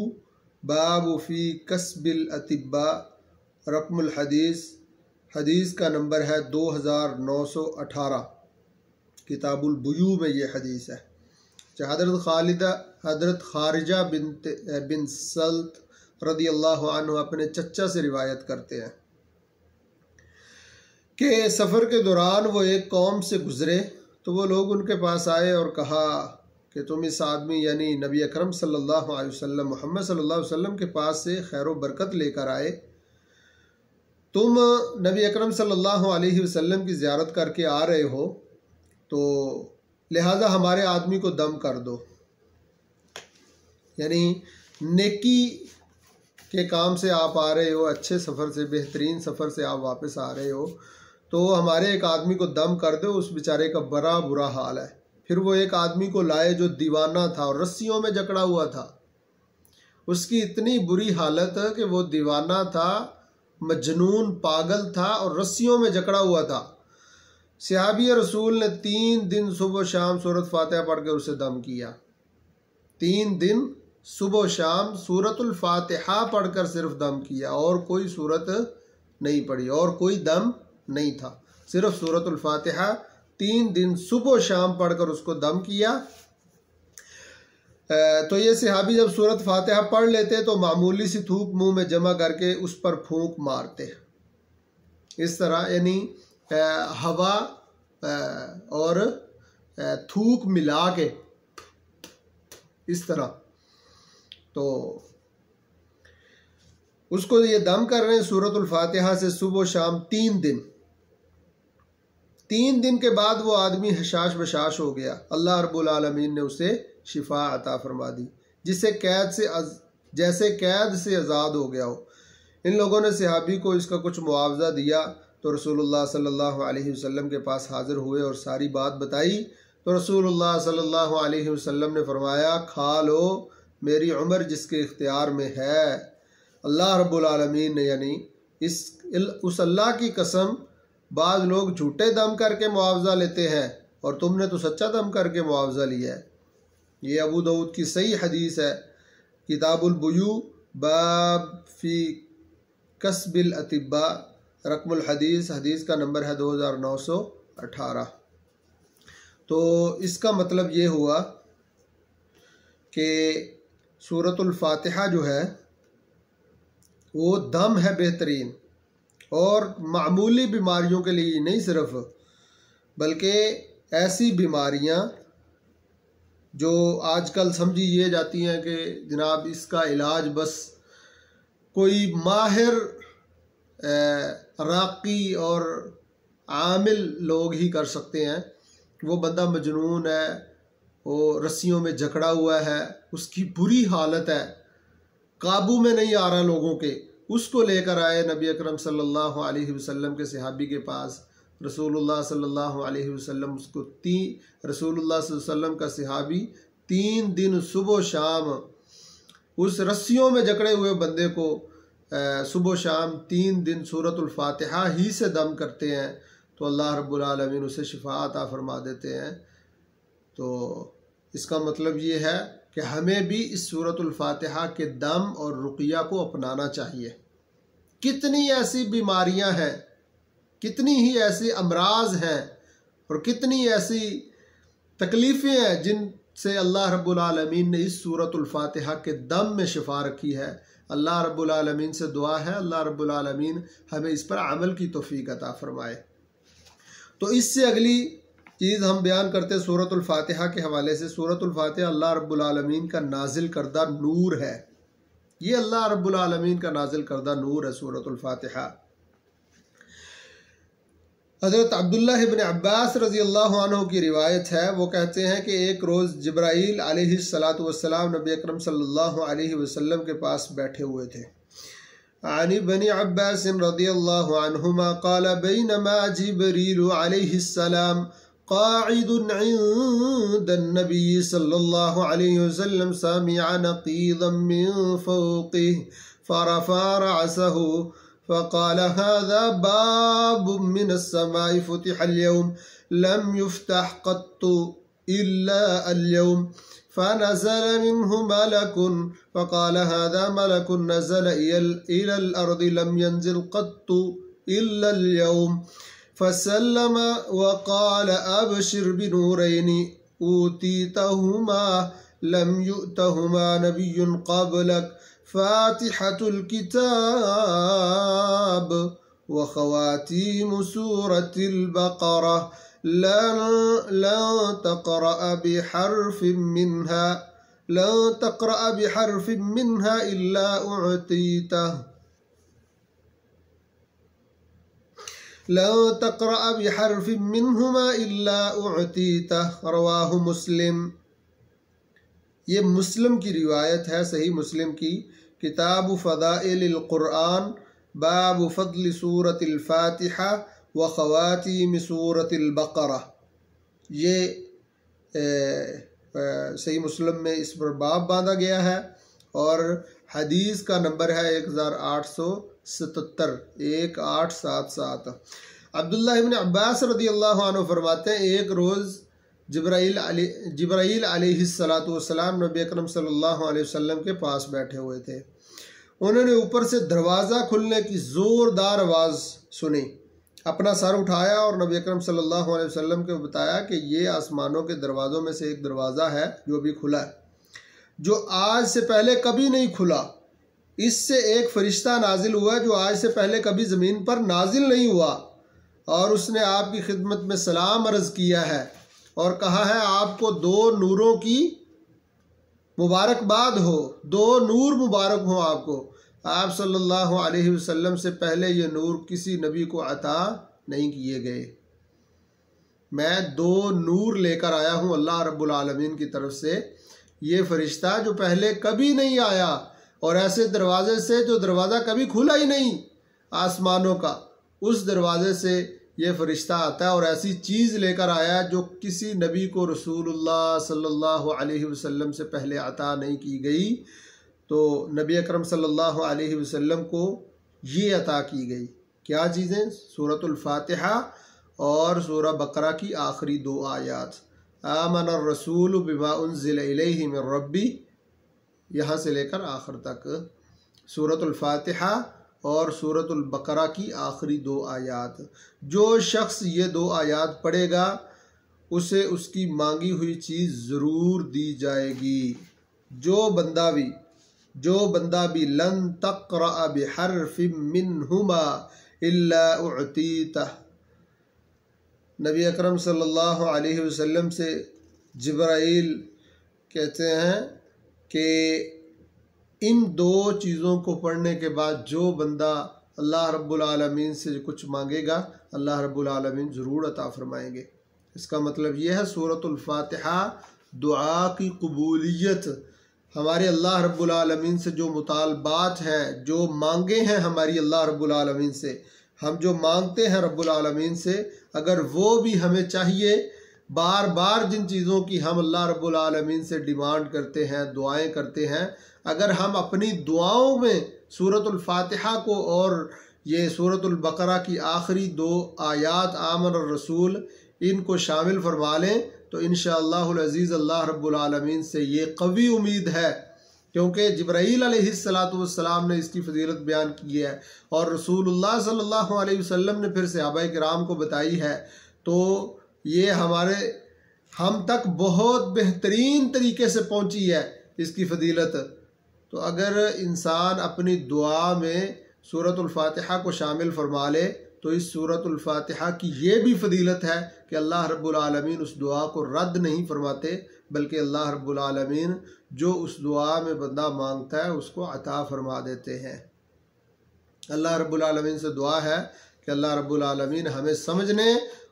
बाब फ़ी कसबिल अतिब्बा, रक़मुल हदीस, हदीस का नंबर है 2918। किताबुल बुयू में ये हदीस है। हज़रत खारिजा बिन सल्त रज़ियल्लाहु अन्हु अपने चचा से रिवायत करते हैं कि सफ़र के दौरान वो एक कौम से गुज़रे तो वो लोग उनके पास आए और कहा कि तुम इस आदमी यानी नबी अकरम सल्लल्लाहु अलैहि वसल्लम, मोहम्मद सल्लल्लाहु अलैहि वसल्लम के पास से खैर व बरकत लेकर आए, तुम नबी अकरम सल्लल्लाहु अलैहि वसल्लम की ज़ियारत करके आ रहे हो, तो लिहाजा हमारे आदमी को दम कर दो। यानी नेकी के काम से आप आ रहे हो, अच्छे सफ़र से, बेहतरीन सफ़र से आप वापस आ रहे हो, तो हमारे एक आदमी को दम कर दो, उस बेचारे का बड़ा बुरा हाल है। फिर वो एक आदमी को लाए जो दीवाना था और रस्सियों में जकड़ा हुआ था। उसकी इतनी बुरी हालत है कि वो दीवाना था, मजनून, पागल था और रस्सियों में जकड़ा हुआ था। सहाबी रसूल ने 3 दिन सुबह शाम सूरत फातिहा पढ़ के उसे दम किया। 3 दिन सुबह शाम सूरतुल फातिहा पढ़कर सिर्फ दम किया, और कोई सूरत नहीं पढ़ी, और कोई दम नहीं था, सिर्फ सूरतुल फातिहा 3 दिन सुबह शाम पढ़कर उसको दम किया। तो ये सहाबी जब सूरत फातिहा पढ़ लेते तो मामूली सी थूक मुंह में जमा करके उस पर फूंक मारते, इस तरह, यानी हवा और थूक मिला के इस तरह। तो उसको ये दम कर रहे हैं सूरतुल फातिहा से सुबह शाम 3 दिन। 3 दिन के बाद वो आदमी हशाश बशाश हो गया, अल्लाह रब्बुल आलमीन ने उसे शिफा अता फरमा दी, जिससे जैसे कैद से आज़ाद हो गया हो। इन लोगों ने सहाबी को इसका कुछ मुआवजा दिया तो रसूलुल्लाह सल्लल्लाहु अलैहि वसल्लम के पास हाजिर हुए और सारी बात बताई। तो रसूलुल्लाह सल्लल्लाहु अलैहि वसल्लम ने फरमाया, खा लो, मेरी उम्र जिसके इख्तियार में है। अल्लाह रब्बुल आलमीन ने, यानी उस अल्लाह की कसम, बाद लोग झूठे दम करके मुआवजा लेते हैं और तुमने तो सच्चा दम करके मुआवजा लिया है। ये अबू दाऊद की सही हदीस है, किताबुल बुयू बाब फी कसबिल अतिब्बा, रकमुल हदीस, हदीस का नंबर है 2918। तो इसका मतलब ये हुआ कि सूरतुल फातिहा जो है वो दम है बेहतरीन, और मामूली बीमारियों के लिए नहीं सिर्फ, बल्कि ऐसी बीमारियां जो आजकल समझी ये जाती हैं कि जनाब इसका इलाज बस कोई माहिर राकी और आमिल लोग ही कर सकते हैं। वो बंदा मजनून है, वो रस्सियों में जकड़ा हुआ है, उसकी बुरी हालत है, काबू में नहीं आ रहा लोगों के, उसको लेकर आए नबी अकरम सल्लल्लाहु अलैहि वसल्लम के सहाबी के पास। रसूलुल्लाह सल्लल्लाहु अलैहि वसल्लम उसको रसूलुल्लाह सल्लल्लाहु अलैहि वसल्लम का सहाबी 3 दिन सुबह शाम उस रस्सियों में जकड़े हुए बंदे को सुबह शाम 3 दिन सूरतुल फातिहा ही से दम करते हैं तो अल्लाह रब्बुल आलमीन उसे शिफा अता फरमा देते हैं। तो इसका मतलब ये है कि हमें भी इस सूरतुल फातिहा के दम और रुक़िया को अपनाना चाहिए। कितनी ऐसी बीमारियां हैं, कितनी ही ऐसे अमराज हैं और कितनी ऐसी तकलीफ़ें हैं जिनसे अल्लाह रब्बुल आलमीन ने इस सूरतुल फातिहा के दम में शिफा रखी है। अल्लाह रब्बुल आलमीन से दुआ है अल्लाह रब्बुल आलमीन हमें इस पर अमल की तौफीक अता फरमाए। तो इससे अगली चीज़ हम बयान करते हैं सूरतुल फातिहा के हवाले से। सूरतुल फातिहा अल्लाह रब्बुल आलमीन का नाजिल करदा नूर है। ये अल्लाह रब्बुल आलमीन का नाजिल करदा नूर है सूरतुल फातिहा। हज़रत अब्दुल्लाह इब्न अब्बास रज़ी अल्लाहु अन्हु की रिवायत है, वो कहते हैं कि एक रोज़ जिब्राईल अलैहिस्सलातु वस्सलाम नबी अकरम सल्लल्लाहु अलैहि वसल्लम के पास बैठे हुए थे। अन इब्न अब्बास रज़ियल्लाहु अन्हुमा क़ाल बैनमा जिब्रील अलैहिस्सलाम क़ाइदुन इंदन नबी सल्लल्लाहु अलैहि वसल्लम समिअ नक़ीज़न मिन फ़ौक़िही फ़रफ़अ रअसहु फ़क़ाल हाज़ा बाब मिनस्समाइ फ़ुतिह अल-यौम लम युफ़्तह क़त्तु इल्ला अल-यौम फ़नज़ल मिन्हु मलकुन फ़क़ाल हाज़ा मलकुन नज़ल इला अल-अर्दि लम यंज़िल क़त्तु इल्ला अल-यौम फ़सल्लम वक़ाल अबशिर बिनूरैनि ऊतीतहुमा लम युअतहुमा नबिय्युन क़ब्लक फ़ातिहतुल किताब व ख़वातीम सूरतिल बक़रा लन तक़रअ बिहर्फ़िन मिन्हा इल्ला उअतीतह लन तक़रअ बिहर्फ़िन मिन्हुमा इल्ला उअतीतह। रवाहु मुस्लिम। ये मुस्लिम की रिवायत है, सही मुस्लिम की, किताब फ़दाइलिल क़ुरआन बाब फ़द्ल सूरतिल फ़ातिहा व ख़वातीम सूरतिल बक़रा। ये सही मुस्लिम में इस पर बाब बांधा गया है और हदीस का नंबर है 1877 1877। अब्दुल्लाह इब्न अब्बास रज़ियल्लाहु अन्हु फरमाते हैं, एक रोज़ जिब्राईल अलैहिस्सलातु वस्सलाम नबी अकरम सल्लल्लाहु अलैहि वसल्लम के पास बैठे हुए थे। उन्होंने ऊपर से दरवाज़ा खुलने की ज़ोरदार आवाज़ सुनी, अपना सर उठाया और नबी अकरम सल्लल्लाहु अलैहि वसल्लम को बताया कि ये आसमानों के दरवाज़ों में से एक दरवाज़ा है जो अभी खुला है, जो आज से पहले कभी नहीं खुला। इससे एक फ़रिश्ता नाजिल हुआ जो आज से पहले कभी ज़मीन पर नाजिल नहीं हुआ, और उसने आपकी खिदमत में सलाम अर्ज़ किया है और कहा है आपको 2 नूरों की मुबारकबाद हो, 2 नूर मुबारक हो आपको। आप सल्लल्लाहु अलैहि वसल्लम से पहले ये नूर किसी नबी को अता नहीं किए गए। मैं 2 नूर लेकर आया हूँ अल्लाह रब्बुल आलमीन की तरफ से, ये फ़रिश्ता जो पहले कभी नहीं आया, और ऐसे दरवाज़े से जो दरवाज़ा कभी खुला ही नहीं आसमानों का, उस दरवाज़े से ये फ़रिश्ता आता है और ऐसी चीज़ लेकर आया जो किसी नबी को रसूलुल्लाह सल्लल्लाहु अलैहि वसल्लम से पहले अता नहीं की गई। तो नबी अकरम सल्लल्लाहु अलैहि वसल्लम को ये अता की गई। क्या चीज़ें? सूरतुल फातिहा और सूरह बकरा की आखिरी 2 आयात, आमनर रसूल बिमा उन्ज़िला इलैहि मिन रब्बी, यहाँ से लेकर आखिर तक, सूरतुल फातिहा और सूरतुल बकरा की आखिरी 2 आयात। जो शख्स ये 2 आयात पढ़ेगा उसे उसकी मांगी हुई चीज़ ज़रूर दी जाएगी। जो बंदा भी लन तक़रा बिहर्फिम मिन्हुमा इल्ला उअतीतह। नबी अकरम सल्लल्लाहु अलैहि वसल्लम से जिब्राईल कहते हैं कि इन 2 चीज़ों को पढ़ने के बाद जो बंदा अल्लाह रब्बुल आलमीन से कुछ मांगेगा अल्लाह रब्बुल आलमीन ज़रूर अता फरमाएंगे। इसका मतलब यह है सूरतुल फातिहा दुआ की कबूलियत, हमारे अल्लाह रब्बुल आलमीन से जो मुतालबात हैं, जो मांगे हैं हमारी अल्लाह रब्बुल आलमीन से, हम जो मांगते हैं रब्बुल आलमीन से, अगर वो भी हमें चाहिए, बार बार जिन चीज़ों की हम अल्लाह रब्बुल आलमीन से डिमांड करते हैं, दुआएं करते हैं, अगर हम अपनी दुआओं में सूरतुल फातिहा को और ये सूरतुल बकरा की आखिरी 2 आयात आमन रसूल इनको शामिल फरमा लें तो इंशाअल्लाहुल अज़ीज़ अल्लाह रब्बुल आलमीन से ये कवी उम्मीद है, क्योंकि जिब्राईल अलैहिस्सलातु वस्सलाम ने इसकी फजीलत बयान की है और रसूलुल्लाह सल्लल्लाहु अलैहि वसल्लम ने फिर सहाबाए किराम को बताई है। तो ये हम तक बहुत बेहतरीन तरीके से पहुंची है इसकी फजीलत। तो अगर इंसान अपनी दुआ में सूरतुल फातिहा को शामिल फरमा ले तो इस सूरतुल फातिहा की ये भी फजीलत है कि अल्लाह रब्बुल आलमीन उस दुआ को रद्द नहीं फरमाते, बल्कि अल्लाह रब्बुल आलमीन जो उस दुआ में बंदा मांगता है उसको अता फरमा देते हैं। अल्लाह रब्बुल आलमीन से दुआ है कि अल्लाह रब्बुल आलमीन हमें समझने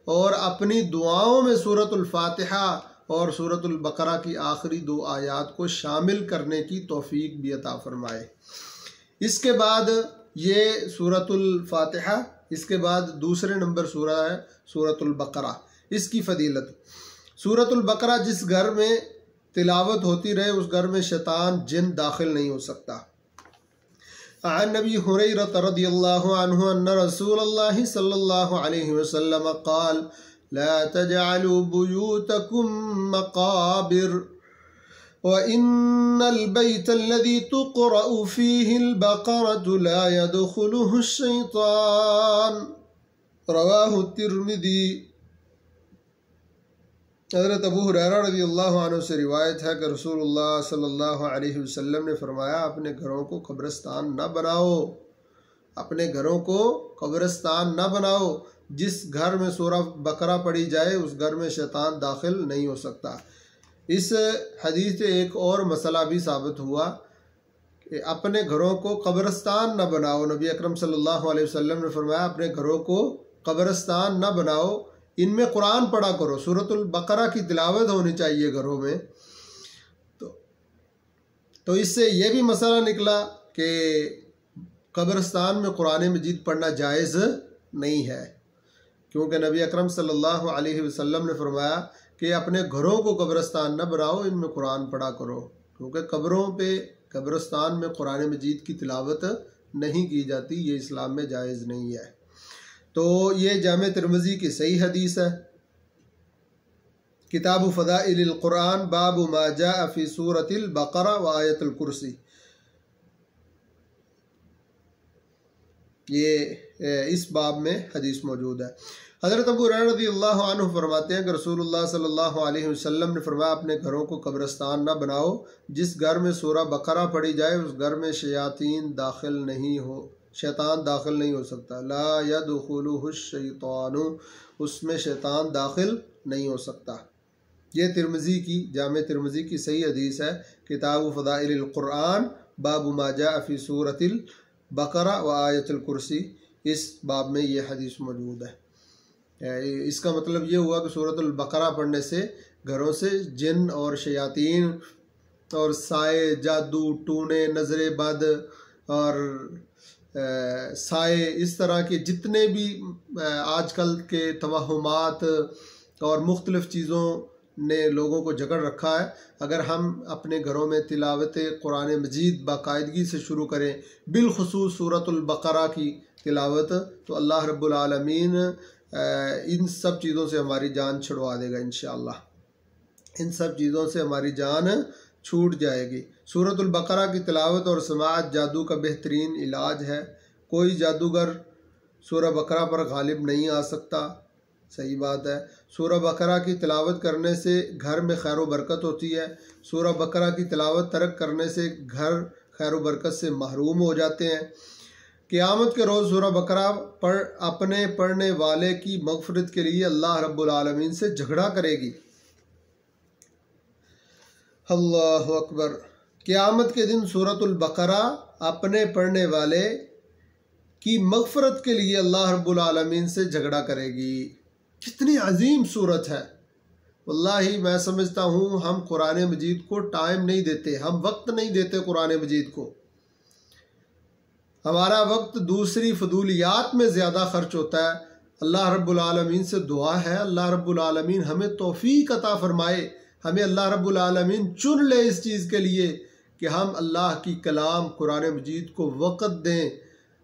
और अपनी दुआओं में सूरतुल फातिहा और सूरतुल बकरा की आखिरी 2 आयात को शामिल करने की तौफीक भी अता फरमाए। इसके बाद ये सूरतुल फातिहा, इसके बाद दूसरे नंबर सूरह है सूरतुल बकरा। इसकी फजीलत, सूरतुल बकरा जिस घर में तिलावत होती रहे उस घर में शैतान जिन दाखिल नहीं हो सकता। अन नबी हुरैरा रज़ियल्लाहु अन्हु अन्ना रसूलल्लाह सल्लल्लाहु अलैहि वसल्लम क़ाल ला तजअलू बुयूतकुम मक़ाबिर व इन्नल बैतल्लज़ी तुक़रअु फ़ीहिल बक़रतु ला यदख़ुलुहु शैतान। रवाहु तिर्मिज़ी। हज़रत अबू हुरैरा रज़ियल्लाहु अन्हु से रिवायत है कि रसूलुल्लाह सल्लल्लाहु अलैहि वसल्लम ने फरमाया अपने घरों को कब्रिस्तान न बनाओ, अपने घरों को कब्रिस्तान न बनाओ। जिस घर में सूरह बकरा पढ़ी जाए उस घर में शैतान दाखिल नहीं हो सकता। इस हदीस से एक और मसला भी साबित हुआ कि अपने घरों को कब्रिस्तान न बनाओ। नबी अकरम सल्लल्लाहु अलैहि वसल्लम ने फरमाया अपने घरों को कब्रिस्तान न बनाओ, इनमें कुरान पढ़ा करो, सूरतुल बकरा की तिलावत होनी चाहिए घरों में। तो इससे ये भी मसला निकला कि कब्रिस्तान में कुरान मजीद पढ़ना जायज़ नहीं है, क्योंकि नबी अकरम सल्लल्लाहु अलैहि वसल्लम ने फरमाया कि अपने घरों को कब्रिस्तान न बनाओ, इनमें कुरान पढ़ा करो, क्योंकि कब्रों पे कब्रिस्तान में कुरान मजीद की तिलावत नहीं की जाती, ये इस्लाम में जायज़ नहीं है। तो ये जामे तिर्मिज़ी की सही हदीस है। किताब फ़दाइल क़ुरान बाब मा जाअ फ़ी सूरतिल बक़रा व आयतुल कुर्सी। ये इस बाब में हदीस मौजूद है। हज़रत अबू हुरैरा रज़ियल्लाहु अन्हु फरमाते हैं कि रसूलुल्लाह सल्लल्लाहु अलैहि वसल्लम ने फरमाया, अपने घरों को कब्रिस्तान न बनाओ, जिस घर में सूरह बकरा पढ़ी जाए उस घर में शैतान दाखिल नहीं हो सकता। ला यदखुलुहु शैतानु, उसमें शैतान दाखिल नहीं हो सकता। ये तिरमिज़ी की जामे तिरमिज़ी की सही हदीस है। किताब फ़दाइल क़ुरान बाब मा जाअ फ़ी सूरतिल बकरा व आयतुल कुर्सी, इस बाब में ये हदीस मौजूद है। इसका मतलब ये हुआ कि सूरतुल बकरा पढ़ने से घरों से जिन और शयातीन और साए, जादू, टूने, नज़र बद और साए, इस तरह के जितने भी आजकल के तवहुमात और मुख्तलिफ़ चीज़ों ने लोगों को जकड़ रखा है, अगर हम अपने घरों में तिलावत कुरान मजीद बाकायदगी से शुरू करें, बिलखुसूस सूरतुल बकरा की तिलावत, तो अल्लाह रब्बुल आलमीन इन सब चीज़ों से हमारी जान छुड़वा देगा इंशाअल्लाह। इन सब चीज़ों से हमारी जान छूट जाएगी। सूरतुल बकरा की तिलावत और समाअत जादू का बेहतरीन इलाज है। कोई जादूगर सूरह बकरा पर गालिब नहीं आ सकता। सही बात है। सूरह बकरा की तिलावत करने से घर में खैर व बरकत होती है। सूरह बकरा की तिलावत तर्क करने से घर खैर व बरकत से महरूम हो जाते हैं। क़यामत के रोज़ सूरह बकरा पर अपने पढ़ने वाले की मग़फ़िरत के लिए अल्लाह रब्बुल आलमीन से झगड़ा करेगी। अल्लाहु अकबर। क़यामत के दिन सूरतुल बकरा अपने पढ़ने वाले की मग़फ़िरत के लिए अल्लाह रब्बुल आलमीन से झगड़ा करेगी। कितनी अजीम सूरत है। वल्लाही मैं समझता हूँ हम कुरान मजीद को टाइम नहीं देते, हम वक्त नहीं देते कुरान मजीद को। हमारा वक्त दूसरी फजूलियात में ज़्यादा खर्च होता है। अल्लाह रब्बुल आलमीन से दुआ है, अल्लाह रब्बुल आलमीन हमें तौफीक अता फ़रमाए, हमें अल्लाह रब्बुल आलमीन चुन ले इस चीज़ के लिए कि हम अल्लाह की कलाम कुरान मजीद को वक़्त दें,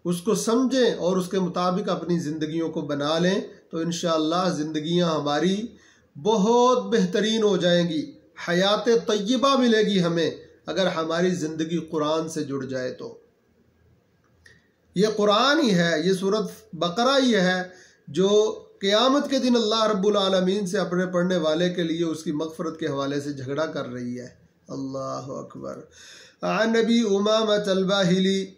उसको समझें और उसके मुताबिक अपनी ज़िंदगियों को बना लें, तो इंशाअल्लाह ज़िंदगियाँ हमारी बहुत बेहतरीन हो जाएंगी। हयात तय्यबा मिलेगी हमें अगर हमारी ज़िंदगी कुरान से जुड़ जाए। तो ये कुरान ही है, ये सूरत बकरा ही है जो क़यामत के दिन अल्लाह रब्बुल आलमीन से अपने पढ़ने वाले के लिए उसकी मग़फ़िरत के हवाले से झगड़ा कर रही है। अल्लाह अकबर। अन नबी उमामा अल-बाहिली,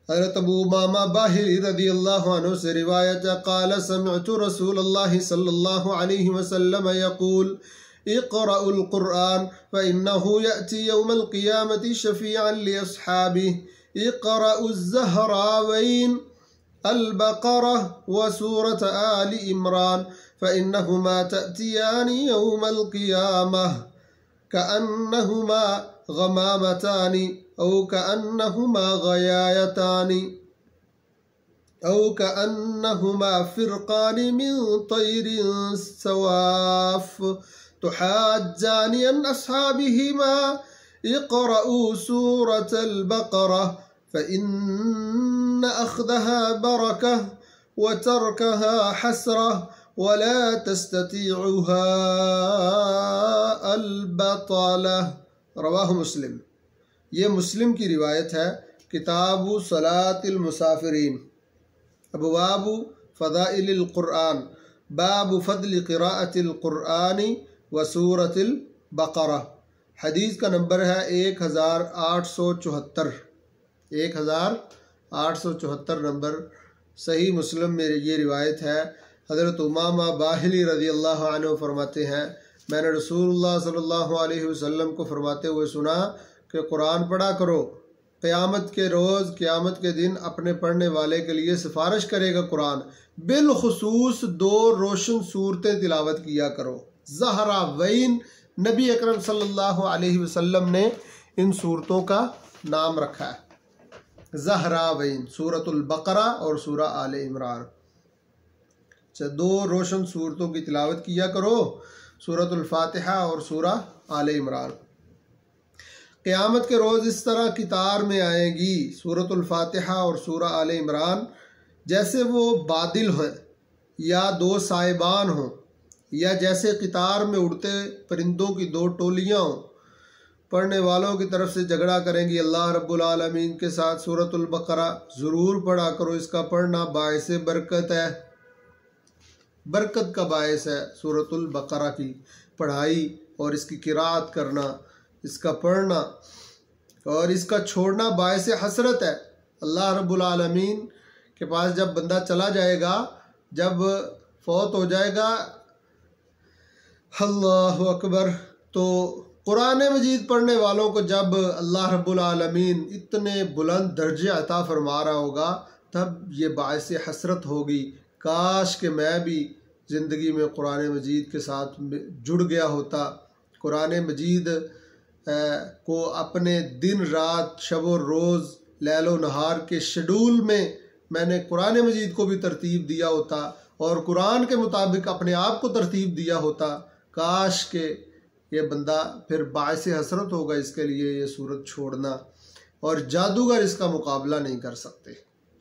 हज़रत अबू उमामा बाहिली रज़ियल्लाहु अन्हु से रिवायत है, क़ाल समिअतु रसूलल्लाहि सल्लल्लाहु अलैहि वसल्लम यक़ूल इक़रउल क़ुरआन फ़इन्नहु यअती यौमल क़ियामति शफ़ीअन लिअस्हाबिहि इक़रउज़-ज़हरावैन अल-बक़रा व सूरत आल इमरान फ़इन्नहुमा तअतियानि यौमल क़ियामह कअन्नहुमा गमामतानि औ कअन्नहुमा गयायतानि औ कअन्नहुमा फ़िरक़ानि मिन तैरिन सवाफ़ तुहाज्जानि अन अस्हाबिहिमा इक़रऊ सूरतल बक़रा फ़इन्न अख़्ज़हा बरकह व तर्कहा हसरह वला तस्ततीउहा अल-बतलह। रवाहु मुस्लिम। ये मुस्लिम की रिवायत है। किताबु सलातिल मुसाफिरीन अबवाबु फ़दाइलिल क़ुरआन बाबु फ़द्ल क़िराअतिल क़ुरआनी व सूरतिल बक़रा। हदीस का नंबर है 1874। 1874 नंबर सही मुस्लिम में ये रिवायत है। हज़रत उमामा बाहिली रज़ियल्लाहु अन्हु फरमाते हैं, मैंने रसूलुल्लाह सल्लल्लाहु अलैहि वसल्लम को फरमाते हुए सुना कि कुरान पढ़ा करो, क़यामत के रोज़ क़यामत के दिन अपने पढ़ने वाले के लिए सिफारिश करेगा कुरान। बिलखुसूस 2 रोशन सूरतें तिलावत किया करो। ज़हरावैन, नबी अकरम सल्लल्लाहु अलैहि वसल्लम ने इन सूरतों का नाम रखा है। ज़हरावैन, सूरतुल बक़रा और सूरह आल इमरान। 2 रोशन सूरतों की तिलावत किया करो, सूरतुल फातिहा और सूरह आल इमरान। क़यामत के रोज़ इस तरह कितार में आएगी सूरतुल फातिहा और सूरह आल इमरान, जैसे वो बादल हैं या 2 साइबान हों या जैसे कितार में उड़ते परिंदों की दो टोलियाँ हों, पढ़ने वालों की तरफ से झगड़ा करेंगी अल्लाह रब्बुल आलमीन के साथ। सूरतुल बकरा ज़रूर पढ़ा करो, इसका पढ़ना बाइस बरकत है, बरकत का बायस है सूरतुल बकरा की पढ़ाई और इसकी किरात करना, इसका पढ़ना और इसका छोड़ना बायस हसरत है। अल्लाह रब्बुल आलमीन के पास जब बंदा चला जाएगा, जब फौत हो जाएगा, अल्लाहु अकबर, तो कुरान मजीद पढ़ने वालों को जब अल्लाह रब्बुल आलमीन इतने बुलंद दर्जे अता फरमा रहा होगा, तब ये बायस हसरत होगी, काश कि मैं भी ज़िंदगी में कुरान मजीद के साथ जुड़ गया होता, कुरान मजीद को अपने दिन रात शब और रोज़ लैलो नहार के शेड्यूल में मैंने कुरान मजीद को भी तरतीब दिया होता और कुरान के मुताबिक अपने आप को तरतीब दिया होता। काश के ये बंदा फिर बायस हसरत होगा इसके लिए ये सूरत छोड़ना, और जादूगर इसका मुकाबला नहीं कर सकते।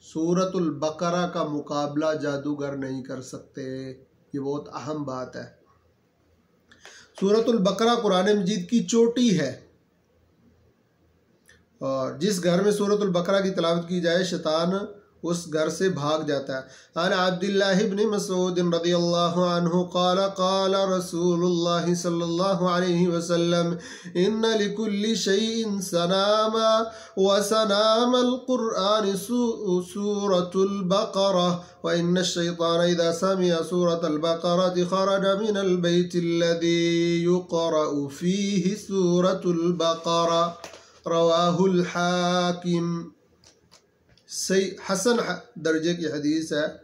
सूरतुल बकरा का मुकाबला जादूगर नहीं कर सकते, ये बहुत अहम बात है। सूरतुल बकरा कुरान मजीद की चोटी है और जिस घर में सूरतुल बकरा की तिलावत की जाए शैतान उस घर से भाग जाता है। अन अब्दुल्लाह इब्न मसूद रज़ियल्लाहु अन्हु क़ाल क़ाल रसूलुल्लाह सल्लल्लाहु अलैहि वसल्लम इन्न लिकुल्लि शैइन सनामा व सनामल कुरआन सूरतुल बकरा व इन्न शैतान इज़ा समिअ सूरतल बकरा खरज मिनल बैतिल्लज़ी युक़रअु फ़ीहि सूरतुल बकरा रवाहुल हाकिम। सही हसन दर्जे की हदीस है,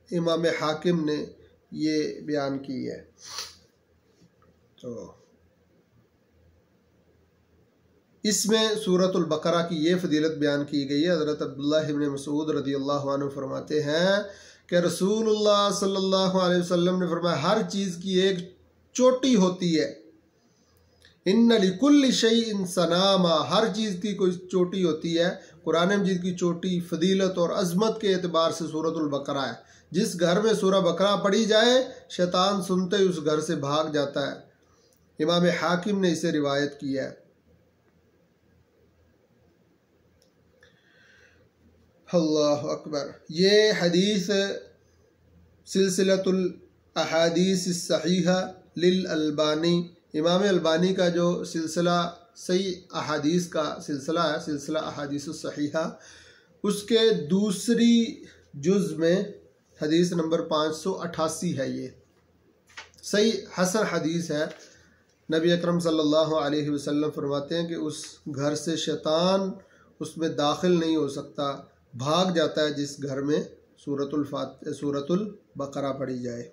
इमाम हाकिम ने ये बयान की है। तो इसमें सूरतुल बकरा की ये फजीलत बयान की गई है। हज़रत अब्दुल्लाह इब्न मसूद रज़ियल्लाहु अन्हु फरमाते हैं कि रसूलुल्लाह सल्लल्लाहु अलैहि वसल्लम ने फरमाया, हर चीज़ की एक चोटी होती है। इन्न लिकुल्लि शैइन सनामा, हर चीज़ की कोई चोटी होती है। कुरान मजीद की चोटी फजीलत और अज़मत के एतबार से सूरतुल बकरा है। जिस घर में सूरह बकरा पढ़ी जाए शैतान सुनते ही उस घर से भाग जाता है। इमाम हाकिम ने इसे रिवायत किया है। अल्लाहु अकबर। ये हदीस सिलसिलतुल अहादीस सहीहा लिल अल्बानी, इमाम अल्बानी का जो सिलसिला सही अहादीस का सिलसिला है, सिलसिला अहादीस सहीहा, उसके दूसरी जुज़ में हदीस नंबर 588 है। ये सही हसन हदीस है। नबी अकरम सल्लल्लाहु अलैहि वसल्लम फरमाते हैं कि उस घर से शैतान उसमें दाखिल नहीं हो सकता, भाग जाता है जिस घर में सूरतुल बकरा पढ़ी जाए।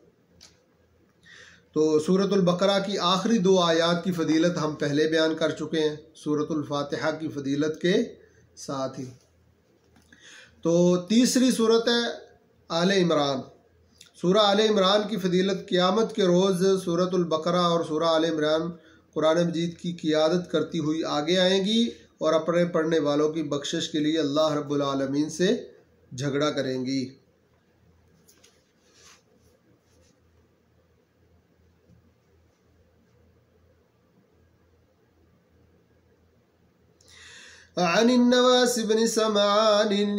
तो सूरतुल बकरा की आखिरी दो आयात की फ़जीलत हम पहले बयान कर चुके हैं, सूरतुल फातिहा की फ़जीलत के साथ ही। तो तीसरी सूरत है आले इमरान। सूरह आले इमरान की फ़जीलत क़यामत के रोज़ सूरतुल बकरा और सूरह आले इमरान कुरान मजीद की क़ियादत करती हुई आगे आएंगी और अपने पढ़ने वालों की बख्शिश के लिए अल्लाह रब्बुल आलमीन से झगड़ा करेंगी। अन नवास बिन समाअन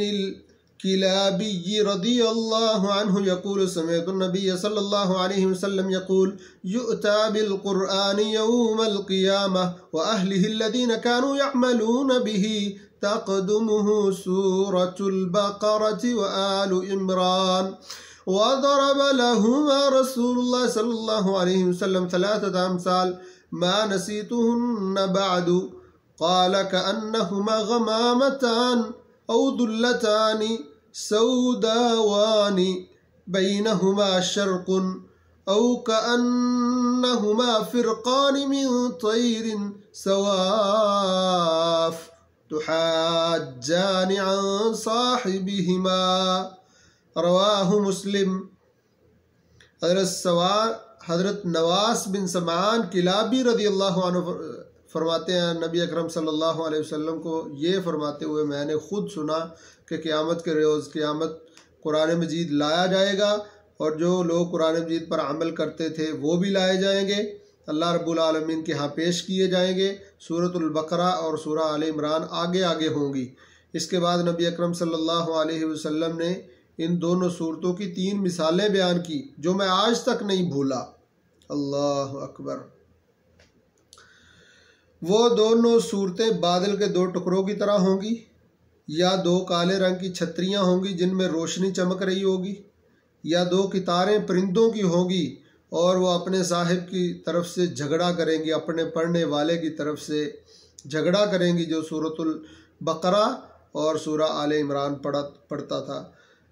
किलाबी रज़ियल्लाहु अन्हु यक़ूल समिअतु नबिय सल्लल्लाहु अलैहि वसल्लम यक़ूल युअता बिल क़ुरआन यौमल क़ियामह व अहलिहि अल्लज़ीना कानू यअमलून बिही तक़दुमुहु सूरतुल बक़रति व आलु इमरान व ज़रब लहुमा रसूलुल्लाह सल्लल्लाहु अलैहि वसल्लम सलासत अमसाल मा नसीतुहुन्न बअदु क़ाल कअन्नहुमा गमामतान औ दुल्लतानी सौदावानी बैनहुमा शर्क़ुन औ कअन्नहुमा फ़िरक़ान मिन तैरिन सवाफ़ तुहाज्जान अन साहिबिहिमा रवाहु मुस्लिम। हज़रत नवास बिन समाअन किलाबी रज़ियल्लाहु अन्हु फरमाते हैं, नबी अकरम सल्लल्लाहु अलैहि वसल्लम को ये फरमाते हुए मैंने ख़ुद सुना कि क़यामत के रोज़ क़यामत कुरान मजीद लाया जाएगा और जो लोग कुरान मजीद पर अमल करते थे वो भी लाए जाएंगे, अल्लाह रब्बुल आलमीन के यहाँ पेश किए जाएंगे। सूरतुल बकरा और सूरा आले इमरान आगे आगे होंगी। इसके बाद नबी अकरम सल्लल्लाहु अलैहि वसल्लम ने इन दोनों सूरतों की 3 मिसालें बयान की जो मैं आज तक नहीं भूला। अल्लाह अकबर। वो दोनों सूरतें बादल के 2 टुकड़ों की तरह होंगी, या 2 काले रंग की छतरियाँ होंगी जिनमें रोशनी चमक रही होगी, या 2 कितारें परिंदों की होंगी और वो अपने साहिब की तरफ से झगड़ा करेंगी, अपने पढ़ने वाले की तरफ से झगड़ा करेंगी, जो सूरतुल बकरा और सूरा आले इमरान पढ़ता था।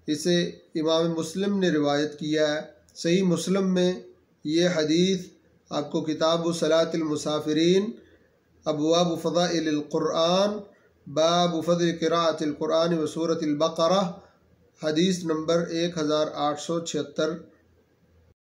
इसे इमाम मुस्लिम ने रिवायत किया है। सही मुस्लिम में ये हदीस आपको किताब सलातिल मुसाफिरीन अबवाब फ़ज़ाइलिल क़ुरआन बाब फ़ज़्ल क़िराअतिल क़ुरआन व सूरतिल बकरा हदीस नंबर 1876